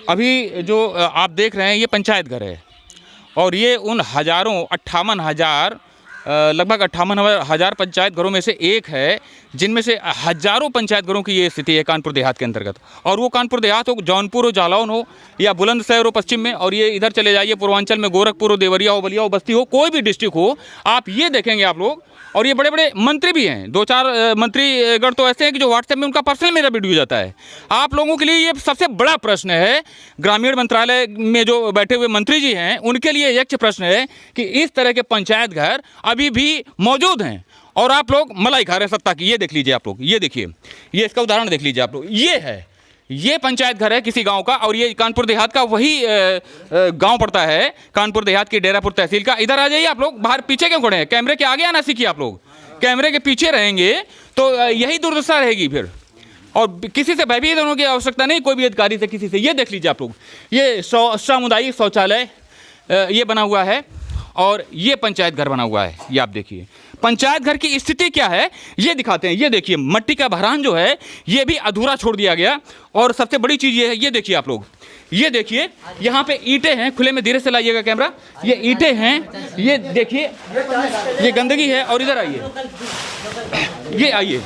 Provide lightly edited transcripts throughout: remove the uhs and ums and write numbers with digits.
अभी जो आप देख रहे हैं ये पंचायत घर है और ये उन हज़ारों 58,000 लगभग 58,000 पंचायत घरों में से एक है, जिनमें से हज़ारों पंचायत घरों की ये स्थिति है कानपुर देहात के अंतर्गत। और वो कानपुर देहात हो, जौनपुर हो, जालौन हो या बुलंदशहर हो पश्चिम में, और ये इधर चले जाइए पूर्वांचल में गोरखपुर हो, देवरिया हो, बलिया हो, बस्ती हो, कोई भी डिस्ट्रिक्ट हो, आप ये देखेंगे आप लोग। और ये बड़े बड़े मंत्री भी हैं, 2-4 मंत्रीगण तो ऐसे हैं कि जो व्हाट्सएप में उनका पर्सनल मेरा वीडियो जाता है। आप लोगों के लिए ये सबसे बड़ा प्रश्न है, ग्रामीण मंत्रालय में जो बैठे हुए मंत्री जी हैं उनके लिए यक्ष प्रश्न है कि इस तरह के पंचायत घर अभी भी मौजूद हैं और आप लोग मलाई खा रहे हैं सत्ता की। ये देख लीजिए आप लोग, ये देखिए, ये इसका उदाहरण देख लीजिए आप लोग। ये है, ये पंचायत घर है किसी गांव का, और ये कानपुर देहात का वही गांव पड़ता है, कानपुर देहात की डेरापुर तहसील का। इधर आ जाइए आप लोग, बाहर पीछे क्यों खड़े हैं? कैमरे के आगे आना सीखिए आप लोग। कैमरे के पीछे रहेंगे तो यही दुर्दशा रहेगी फिर, और किसी से भयभीत होने की आवश्यकता नहीं, कोई भी अधिकारी से, किसी से। ये देख लीजिए आप लोग, ये सामुदायिक शौचालय ये बना हुआ है और ये पंचायत घर बना हुआ है। ये आप देखिए पंचायत घर की स्थिति क्या है ये दिखाते हैं। ये देखिए मट्टी का भरान जो है ये भी अधूरा छोड़ दिया गया। और सबसे बड़ी चीज़ ये है, ये देखिए आप लोग, ये देखिए यहाँ पे ईंटें हैं, खुले में धीरे से लाइएगा कैमरा, ये ईंटें हैं, ये देखिए, ये गंदगी है। और इधर आइए, ये आइए,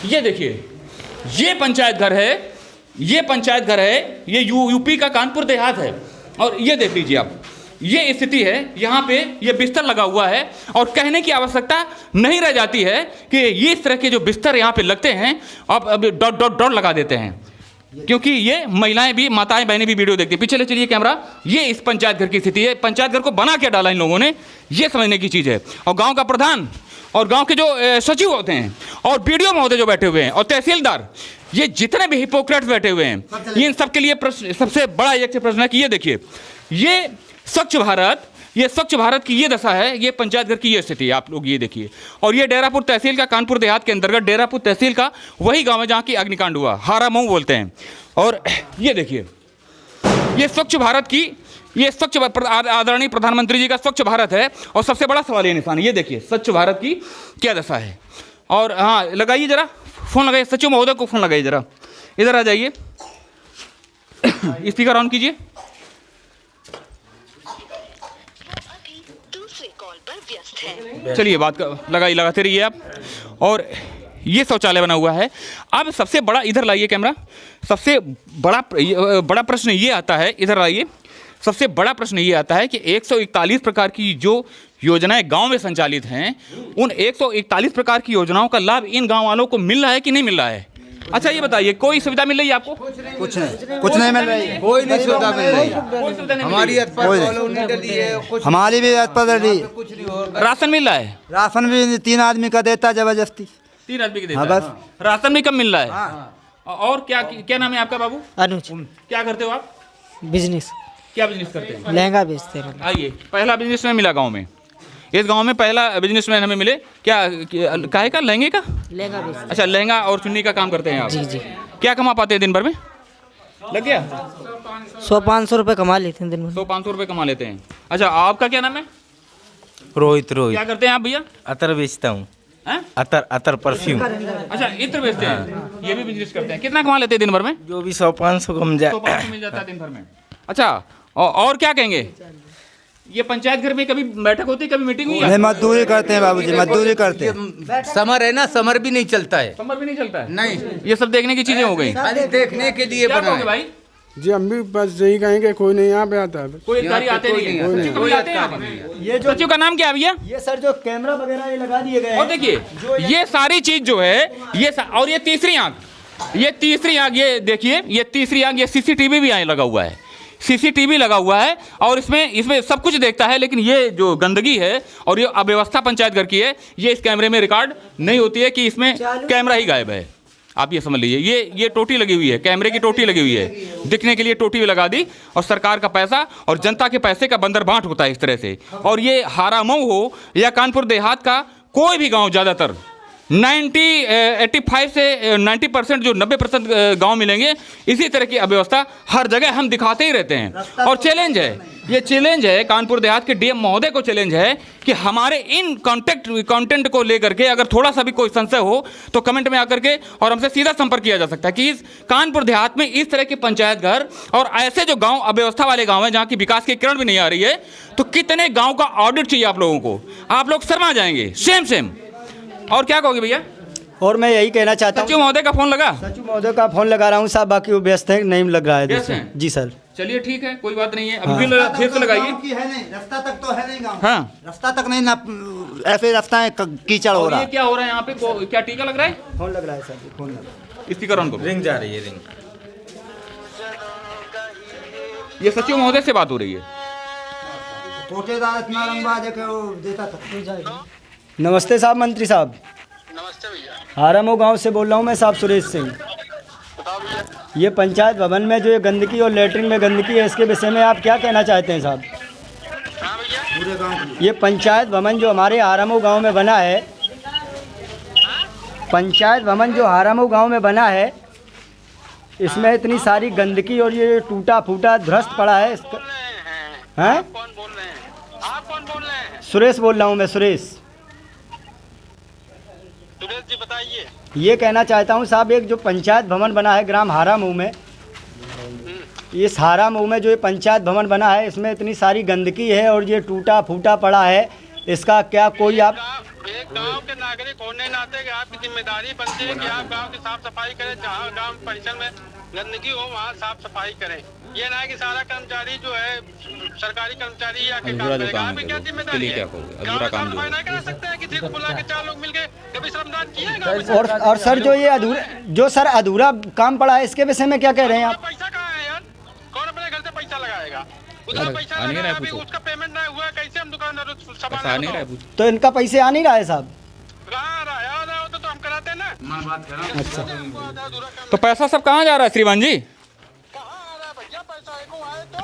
ये देखिए, ये पंचायत घर है, ये पंचायत घर है, ये यूपी का कानपुर देहात है। और ये देख लीजिए आप, ये स्थिति है। यहाँ पे ये बिस्तर लगा हुआ है और कहने की आवश्यकता नहीं रह जाती है कि ये इस तरह के जो बिस्तर यहाँ पे लगते हैं अब डॉट डॉट डॉट लगा देते हैं, क्योंकि ये महिलाएं भी, माताएं बहनें भी वीडियो देखती हैं। पीछे ले चलिए कैमरा, ये इस पंचायत घर की स्थिति है। पंचायत घर को बना के डाला इन लोगों ने, ये समझने की चीज़ है। और गाँव का प्रधान और गाँव के जो सचिव होते हैं और BDO महोदय जो बैठे हुए हैं और तहसीलदार, ये जितने भी हिपोक्रेट्स बैठे हुए हैं, इन सबके लिए प्रश्न, सबसे बड़ा एक प्रश्न है कि ये देखिए, ये स्वच्छ भारत, ये स्वच्छ भारत की ये दशा है, ये पंचायत घर की ये स्थिति है। आप लोग ये देखिए। और ये डेरापुर तहसील का, कानपुर देहात के अंतर्गत डेरापुर तहसील का वही गांव है जहां की अग्निकांड हुआ, हारामऊ बोलते हैं। और ये देखिए, ये स्वच्छ भारत की, ये स्वच्छ आदरणीय प्रधानमंत्री जी का स्वच्छ भारत है। और सबसे बड़ा सवाल ये निशान, ये देखिए स्वच्छ भारत की क्या दशा है। और हाँ, लगाइए जरा फ़ोन, लगाइए सचिव महोदय को फ़ोन लगाइए जरा, इधर आ जाइए, स्पीकर ऑन कीजिए। चलिए बात लगाते रहिए आप। और ये शौचालय बना हुआ है। अब सबसे बड़ा, इधर लाइए कैमरा, सबसे बड़ा प्रश्न ये आता है, इधर लाइए, सबसे बड़ा प्रश्न ये आता है कि 141 प्रकार की जो योजनाएं गांव में संचालित हैं, उन 141 प्रकार की योजनाओं का लाभ इन गांव वालों को मिल रहा है कि नहीं मिल रहा है? अच्छा ये बताइए, कोई सुविधा मिल रही है आपको? कुछ नहीं मिल रही है, कोई नहीं सुविधा मिल रही है। हमारी हमारी भी कुछ नहीं हो रहा। राशन मिल रहा है? राशन भी 3 आदमी का देता जबरदस्ती, 3 आदमी का देता है। बस राशन भी कम मिल रहा है। और क्या नाम है आपका बाबू? अनुज। क्या करते हो आप? बिजनेस। क्या बिजनेस करते हैं? लहंगा बेचते हैं। आइए, पहला बिजनेसमैन मिला गांव में, इस गांव में पहला बिजनेसमैन हमें मिले। क्या काहे का? लहंगे का? लहंगा बेचते। अच्छा, लहंगा और चुन्नी का काम करते हैं आप? जी जी। क्या कमा पाते हैं दिन भर में? लग गया 100-500 रुपये कमा लेते हैं दिन में। 100-500 रुपये कमा लेते हैं। अच्छा, आपका क्या नाम है? रोहित। क्या करते हैं आप भैया? अतर बेचता हूँ। अतर परफ्यूम। अच्छा, इत्र बेचते हैं, ये भी बिजनेस करते हैं। कितना कमा लेते हैं दिन भर में? जो भी 100-500 कम जाए, 100-500 मिल जाता है दिन भर में। अच्छा, और क्या कहेंगे? ये पंचायत घर में कभी बैठक होती है, कभी मीटिंग हुई है? मजदूरी करते हैं बाबूजी, मजदूरी करते हैं। समर है ना, समर भी नहीं चलता है। समर भी नहीं चलता है? नहीं, ये सब देखने की चीजें हो गई, खाली देखने के लिए क्या बना कहोगे है। भाई? जी हम भी बस यही कहेंगे, कोई नहीं यहाँ पे आता है। कोई अधिकारी आते नहीं है? सचिव कभी आते हैं यहाँ पर? ये जो सचिव का नाम क्या है भैया? ये सर जो कैमरा वगैरह ये लगा दिए गए हैं। और देखिए ये सारी चीज जो है, ये और ये तीसरी आंख, ये देखिए, ये तीसरी आंख, ये CCTV भी यहाँ लगा हुआ है, CCTV लगा हुआ है। और इसमें सब कुछ देखता है, लेकिन ये जो गंदगी है और ये अव्यवस्था पंचायत घर की है, ये इस कैमरे में रिकॉर्ड नहीं होती है कि इसमें कैमरा ही गायब है। आप ये समझ लीजिए, ये टोटी लगी हुई है, कैमरे की टोटी लगी हुई है, दिखने के लिए टोटी लगा दी। और सरकार का पैसा और जनता के पैसे का बंदरबांट होता है इस तरह से। और ये हारामऊ हो या कानपुर देहात का कोई भी गांव, ज़्यादातर 85 से 90% जो 90% गांव मिलेंगे, इसी तरह की अव्यवस्था हर जगह हम दिखाते ही रहते हैं। और चैलेंज है, ये चैलेंज है कानपुर देहात के डीएम महोदय को, चैलेंज है कि हमारे इन कंटेंट को लेकर के अगर थोड़ा सा भी कोई संशय हो तो कमेंट में आकर के और हमसे सीधा संपर्क किया जा सकता है कि इस कानपुर देहात में इस तरह के पंचायत घर और ऐसे जो गांव अव्यवस्था वाले गांव हैं जहां की विकास की किरण भी नहीं आ रही है, तो कितने गांव का ऑडिट चाहिए आप लोगों को। आप लोग शर्मा जाएंगे। सेम और क्या कहोगे भैया? और मैं यही कहना चाहता हूँ, सचिव महोदय का फोन लगा? सचिव महोदय का फोन लगा रहा हूँ साहब, बाकी वो व्यस्त है, नहीं लग रहा है। व्यस्त हैं? जी सर। चलिए ठीक है, कोई बात नहीं है। अभी फिर से लगाइए। गाँव की है नहीं, रास्ता तक तो है नहीं गाँव। हाँ, रास्ता तक नहीं ना, ऐसे रास्ता है कीचड़ हो और रहा ये है। क्या हो रहा है यहाँ पे? क्या टीका लग रहा है? फोन लग रहा है सर, फोन लग रहा है। स्पीकर ऑन करो। रिंग जा रही है, रिंग। ये सचिव महोदय से बात हो रही है। कोटेदार इतना लंबा देखे वो देता था। नमस्ते साहब, मंत्री साहब। नमस्ते भैया। हारामो गांव से बोल रहा हूँ मैं साहब, सुरेश सिंह। बताओ भैया। ये पंचायत भवन में जो ये गंदगी और लेटरिन में गंदगी है, इसके विषय में आप क्या कहना चाहते हैं साहब? हाँ भैया। पूरे गाँव की ये पंचायत भवन जो हमारे हारामो गांव में बना है, पंचायत भवन जो हारामो गांव में बना है, इसमें इतनी सारी गंदगी और ये टूटा फूटा ध्वस्त पड़ा है। इसका हैं? कौन बोल रहे हैं? आप कौन बोल रहे हैं? सुरेश बोल रहा हूँ मैं, सुरेश। सुरेश जी बताइए। ये कहना चाहता हूँ साहब, एक जो पंचायत भवन बना है ग्राम हारामऊ में, इस हारामऊ में जो ये पंचायत भवन बना है, इसमें इतनी सारी गंदगी है और ये टूटा फूटा पड़ा है, इसका क्या कोई आप एक गांव के नागरिक होने नाते कि आपकी जिम्मेदारी बनती है कि आप गांव की साफ सफाई करें। जहां गांव परिसर में गंदगी हो वहां साफ सफाई करें। ये ना है कि सारा कर्मचारी जो है सरकारी कर्मचारी या के काम करेगा। आपकी क्या जिम्मेदारी है? गांव में साफ सफाई नहीं करा सकते हैं? किसी को बुला के 4 लोग मिलके कभी श्रमदान किए गांव में? और सर जो ये अधूरा काम पड़ा है, इसके विषय में क्या कह रहे हैं आप? पैसा कहाँ है यार? कौन अपने घर से पैसा लगाएगा? उतना पैसा लगा, अभी उसका पेमेंट नहीं हुआ, कैसे हम दुकानदारों संभालेंगे? तो इनका पैसे आ नहीं रहा है साहब? कहाँ आ रहा है? आ रहा होता तो हम कराते ना। अच्छा, तो पैसा सब कहाँ जा रहा है श्रीमान जी? कहाँ आ रहा है भैया पैसा? एको आए तो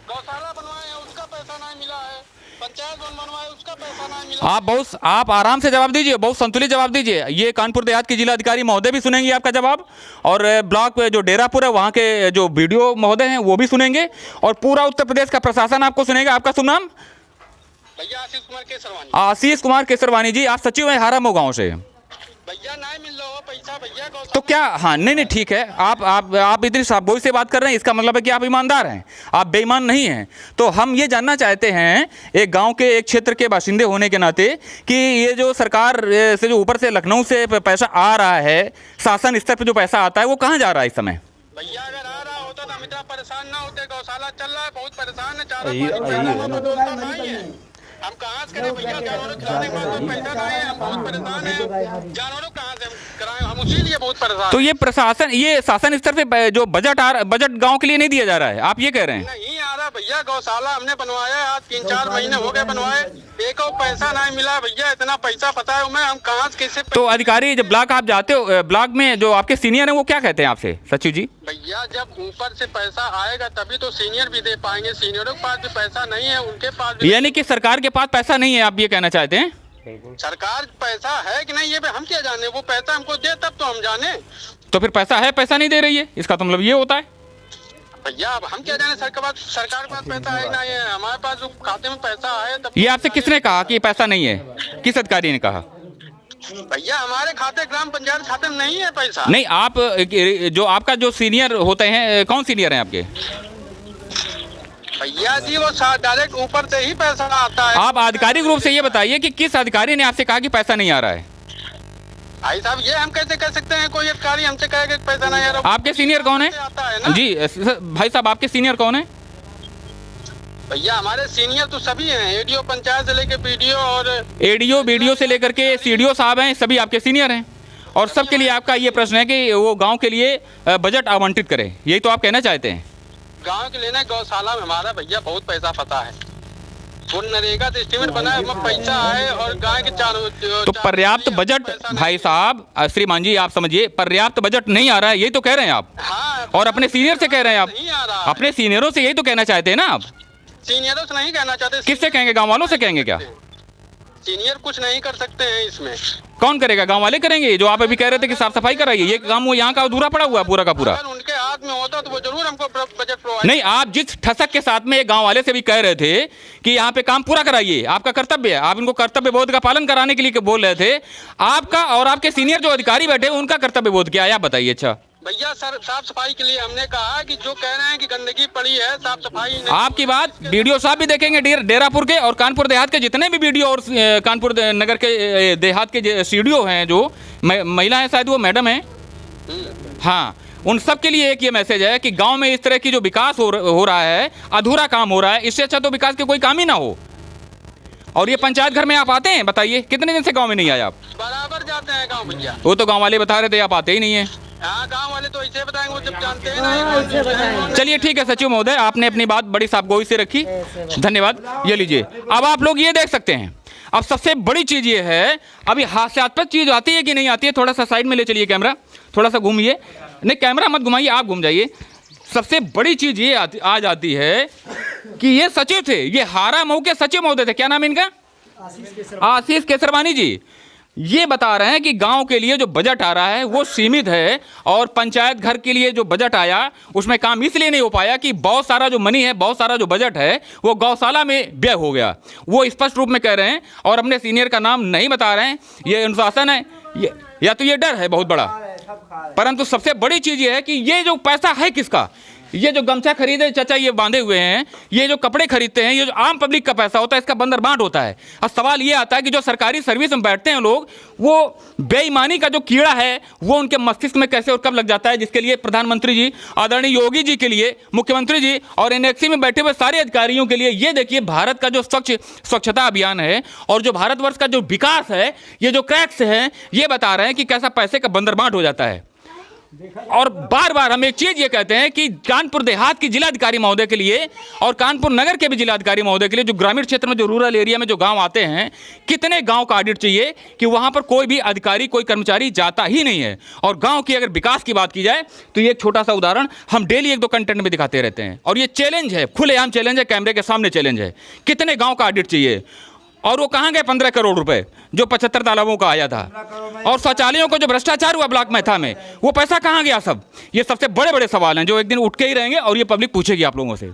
गौशाला बनवाए हैं, उसका पैसा नहीं मिला है। पंचायत भवन बनवाए, उसका पैसा नहीं मिला। आप आराम से जवाब दीजिए, बहुत संतुलित जवाब दीजिए। ये कानपुर देहात के जिला अधिकारी महोदय भी सुनेंगे आपका जवाब, और ब्लॉक पे जो डेरापुर है वहाँ के जो बीडीओ महोदय हैं वो भी सुनेंगे, और पूरा उत्तर प्रदेश का प्रशासन आपको सुनेगा। आपका शुभ नाम? भैया आशीष कुमार केसरवानी। आशीष कुमार केसरवानी जी, आप सचिव हैं हारामऊ गाँव से। भैया नहीं मिल रहा हो पैसा भैया। तो क्या? हाँ, नहीं ठीक है, आप इतनी साफगोई से बात कर रहे हैं, इसका मतलब है कि आप ईमानदार हैं, आप बेईमान नहीं हैं। तो हम ये जानना चाहते हैं, एक गांव के एक क्षेत्र के बाशिंदे होने के नाते, कि ये जो सरकार से जो ऊपर से लखनऊ से पैसा आ रहा है, शासन स्तर पर जो पैसा आता है, वो कहाँ जा रहा है इस समय? भैया अगर आ रहा होता तो हम इतना परेशान ना होते। गौशाला चल रहा है, बहुत परेशान है। चारा पानी हम कहाँ से करें भैया? जानवरों खिलाने के बाद पैसा नहीं है, हम बहुत परेशान हैं। जानवरों कहाँ से हम कराएं? हम उसी लिए बहुत परेशान। तो ये शासन स्तर पे जो बजट गांव के लिए नहीं दिया जा रहा है, आप ये कह रहे हैं? नहीं आ रहा भैया। गौशाला हमने बनवाया, आज 3-4 महीने हो गए बनवाए, एक और पैसा नहीं मिला भैया। इतना पैसा पता है मैं, हम कहाँ से कैसे? तो अधिकारी जब ब्लॉक आप जाते हो, ब्लॉक में जो आपके सीनियर हैं वो क्या कहते हैं आपसे सचिव जी? भैया जब ऊपर से पैसा आएगा तभी तो सीनियर भी दे पाएंगे। सीनियरों के पास भी पैसा नहीं है, उनके पास भी। यानी कि सरकार के पास पैसा नहीं है, आप ये कहना चाहते हैं? सरकार पैसा है कि नहीं ये भी हम क्या जाने? वो पैसा हमको दे तब तो हम जाने। तो फिर पैसा है, पैसा नहीं दे रही है, इसका तो मतलब ये होता है? भैया अब हम क्या जाने सरकार के पास पैसा है नहीं है। हमारे पास जो खाते में पैसा है तब। ये आपसे किसने कहा कि पैसा नहीं है? किस अधिकारी ने कहा? भैया हमारे खाते ग्राम पंचायत खाते में नहीं है पैसा। नहीं, आप जो आपका जो सीनियर होते हैं, कौन सीनियर हैं आपके? भैया जी वो डायरेक्ट ऊपर से ही पैसा आता है। आप आधिकारिक रूप से ये बताइए कि किस अधिकारी ने आपसे कहा कि पैसा नहीं आ रहा है? भाई साहब ये हम कैसे कह सकते हैं? कोई अधिकारी हमसे कहेगा कि पैसा नहीं आ रहा। आपके सीनियर कौन है? आता है ना जी भाई साहब, आपके सीनियर कौन है? भैया हमारे सीनियर तो सभी हैं, एडीओ पंचायत से लेकर बीडीओ और एडीओ बीडीओ से लेकर के सीडीओ साहब हैं, सभी आपके सीनियर हैं, और सबके लिए आपका ये प्रश्न है कि वो गांव के लिए बजट आवंटित करें, यही तो आप कहना चाहते हैं? गांव के लिए गौशाला में हमारा भैया बहुत पैसा फंसा है। वो नरेगा से एस्टीमेट बना है, पैसा आए और गाय के चारों। तो पर्याप्त बजट भाई साहब, श्रीमान जी आप समझिए, पर्याप्त बजट नहीं आ रहा है, यही तो कह रहे हैं आप। हाँ, और अपने सीनियर से कह रहे हैं आप, नहीं आ रहा। अपने सीनियरों से यही तो कहना चाहते हैं ना आप? सीनियरों से नहीं कहना चाहते। किससे कहेंगे? गाँव वालों से कहेंगे क्या? सीनियर कुछ नहीं कर सकते हैं इसमें। कौन करेगा? गांव वाले करेंगे, जो आप अभी कह रहे थे कि साफ सफाई कराइए। ये काम वो यहाँ का अधूरा पड़ा हुआ है पूरा का पूरा। अगर उनके हाथ में होता तो वो जरूर हमको बजट प्रोवाइड। नहीं, आप जिस ठसक के साथ में एक गांव वाले से भी कह रहे थे कि यहाँ पे काम पूरा कराइए, आपका कर्तव्य है, आप इनको कर्तव्य बोध का पालन कराने के लिए बोल रहे थे। आपका और आपके सीनियर जो अधिकारी बैठे उनका कर्तव्य बोध क्या है, आप बताइए। अच्छा भैया सर, साफ सफाई के लिए हमने कहा कि जो कह रहे हैं कि गंदगी पड़ी है, साफ सफाई नहीं। आपकी बात वीडियो साहब भी देखेंगे, डेरापुर के और कानपुर देहात के जितने भी वीडियो और कानपुर नगर के देहात के स्टूडियो हैं, जो महिला हैं, शायद वो मैडम हैं, हाँ, उन सब के लिए एक ये मैसेज है कि गांव में इस तरह की जो विकास हो रहा है, अधूरा काम हो रहा है, इससे अच्छा तो विकास के कोई काम ही ना हो। और ये पंचायत घर में आप आते हैं? बताइए, कितने दिन से गांव में नहीं आए आप? बराबर जाते हैं गाँव भैया। वो तो गांव वाले बता रहे थे आप आते ही नहीं है। हाँ, गाँव वाले तो ऐसे बताएंगे, वो जब जानते हैं ना। चलिए ठीक है सचिव महोदय, आपने अपनी बात बड़ी साफगोई से रखी, धन्यवाद। ये लीजिए, अब आप लोग ये देख सकते हैं। अब सबसे बड़ी चीज ये है, अभी हास्यास्पद चीज आती है कि नहीं आती है, थोड़ा सा साइड में ले चलिए कैमरा, थोड़ा सा घूमिए। नहीं, कैमरा मत घुमाइए, आप घूम जाइए। सबसे बड़ी चीज ये आ जाती है कि ये सचिव थे, ये हारा मऊ के सचिव महोदय थे, क्या नाम इनका? आशीष केसरवानी जी। ये बता रहे हैं कि गांव के लिए जो बजट आ रहा है वो सीमित है, और पंचायत घर के लिए जो बजट आया उसमें काम इसलिए नहीं हो पाया कि बहुत सारा जो मनी है, बहुत सारा जो बजट है वो गौशाला में व्यय हो गया। वो स्पष्ट रूप में कह रहे हैं, और अपने सीनियर का नाम नहीं बता रहे हैं। ये अनुशासन है या तो ये डर है बहुत बड़ा। परंतु सबसे बड़ी चीज़ ये है कि ये जो पैसा है किसका? ये जो गमछा खरीदे चाचा ये बांधे हुए हैं, ये जो कपड़े खरीदते हैं, ये जो आम पब्लिक का पैसा होता है, इसका बंदर बांट होता है। अब सवाल ये आता है कि जो सरकारी सर्विस में बैठते हैं लोग, वो बेईमानी का जो कीड़ा है वो उनके मस्तिष्क में कैसे और कब लग जाता है, जिसके लिए प्रधानमंत्री जी, आदरणीय योगी जी के लिए, मुख्यमंत्री जी और एनएक्सी में बैठे हुए सारे अधिकारियों के लिए ये देखिए, भारत का जो स्वच्छता अभियान है और जो भारतवर्ष का जो विकास है, ये जो क्रैक्स हैं, ये बता रहे हैं कि कैसा पैसे का बंदर बांट हो जाता है। और बार बार हम एक चीज ये कहते हैं कि कानपुर देहात की जिलाधिकारी महोदय के लिए और कानपुर नगर के भी जिलाधिकारी महोदय के लिए, जो ग्रामीण क्षेत्र में, जो रूरल एरिया में जो गांव आते हैं, कितने गांव का ऑडिट चाहिए कि वहां पर कोई भी अधिकारी, कोई कर्मचारी जाता ही नहीं है। और गांव की अगर विकास की बात की जाए तो ये एक छोटा सा उदाहरण हम डेली एक दो कंटेंट में दिखाते रहते हैं, और ये चैलेंज है, खुलेआम चैलेंज है, कैमरे के सामने चैलेंज है। कितने गाँव का ऑडिट चाहिए? और वो कहाँ गए 15 करोड़ रुपए जो 75 तालाबों का आया था? और शौचालयों को जो भ्रष्टाचार हुआ ब्लॉक मैथा में, वो पैसा कहाँ गया सब? ये सबसे बड़े बड़े सवाल हैं जो एक दिन उठ के ही रहेंगे, और ये पब्लिक पूछेगी आप लोगों से।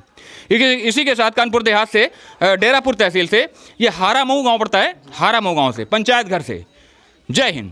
इसी के साथ कानपुर देहात से, डेरापुर तहसील से, ये हारा मऊ गाँव पड़ता है, हारा मऊ गाँव से, पंचायत घर से। जय हिंद।